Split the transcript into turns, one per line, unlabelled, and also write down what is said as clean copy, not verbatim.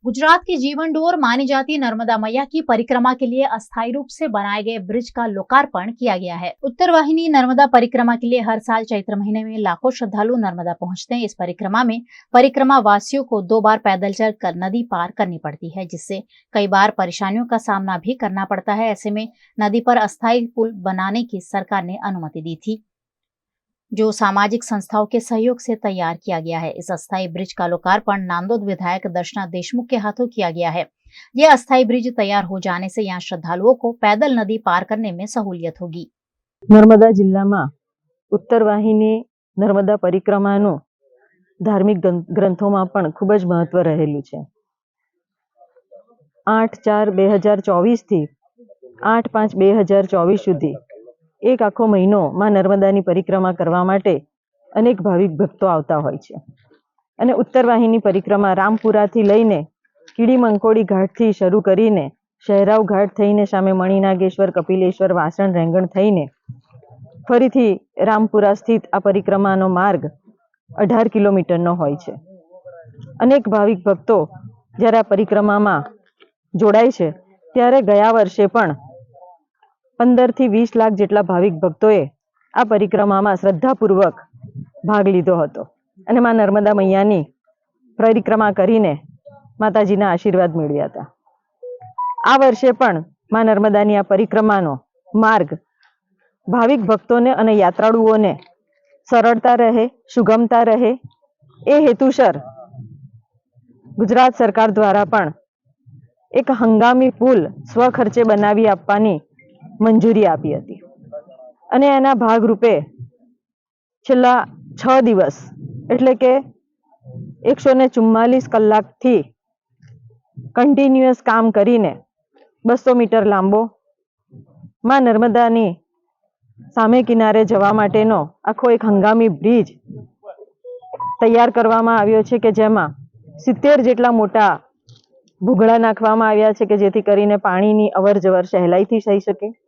गुजरात की जीवन डोर मानी जाती नर्मदा मैया की परिक्रमा के लिए अस्थायी रूप से बनाए गए ब्रिज का लोकार्पण किया गया है। उत्तर वाहिनी नर्मदा परिक्रमा के लिए हर साल चैत्र महीने में लाखों श्रद्धालु नर्मदा पहुंचते हैं। इस परिक्रमा में परिक्रमा वासियों को 2 बार पैदल चलकर नदी पार करनी पड़ती है, जिससे कई बार परेशानियों का सामना भी करना पड़ता है। ऐसे में नदी पर अस्थायी पुल बनाने की सरकार ने अनुमति दी थी, जो सामाजिक संस्थाओं के सहयोग से तैयार किया गया है। इस अस्थायी ब्रिज का लोकार्पण नांदोद विधायक दर्शना देशमुख के हाथों किया गया है। यह अस्थायी ब्रिज तैयार हो जाने से यहाँ श्रद्धालुओं को पैदल नदी पार करने में सहूलियत होगी।
नर्मदा जिल्ला में उत्तर वाहिनी नर्मदा परिक्रमाનું धार्मिक ग्रंथों में पण खूब ज महत्व रहेलू है। 8/4/2024 थी 8/5/2024 सुधी एक आखो महीनो मां नर्मदानी परिक्रमा करवा माटे अनेक भाविक भक्तो आवता होय छे। अने उत्तर वाहिनी परिक्रमा रामपुरा थी लईने कीड़ी मंकोड़ी घाट थी शरू करीने शहराव घाट थईने सामे मणिनागेश्वर, कपिलेश्वर, वासण, रेंगण थईने फरीथी रामपुरा स्थित आ परिक्रमानो मार्ग 18 किलोमीटरनो होय छे। अनेक भाविक भक्तो ज्यारे आ परिक्रमामां जोड़ाय छे त्यारे गया वर्षे पण 15 થી 20 लाख जेटला भाविक भक्तोए आ परिक्रमामां श्रद्धापूर्वक भाग लीधो हतो अने मां नर्मदा मैयानी परिक्रमा करीने माताजीना आशीर्वाद मेळव्या हता। आ वर्षे पण मां नर्मदानी आ परिक्रमानो मार्ग भाविक भक्तोने अने यात्राळुओने सरळता रहे, सुगमता रहे ए हेतुसर गुजरात सरकार द्वारा पण एक हंगामी पुल स्वखर्चे बनावी आपवानी मंजूरी आपी हती अने एना भागरूपे छेल्ला 6 दिवस एटले के 144 कलाकथी कन्टिन्युअस काम करीने 200 मीटर लांबो मां नर्मदानी सामे किनारे जवा माटेनो आखो एक हंगामी ब्रिज तैयार करवामां आव्यो छे के जेमां 70 जेटला मोटा भूगळा नाखवामां आव्या छे के जेथी करीने पाणीनी अवरजवर सहेलाईथी थई शके।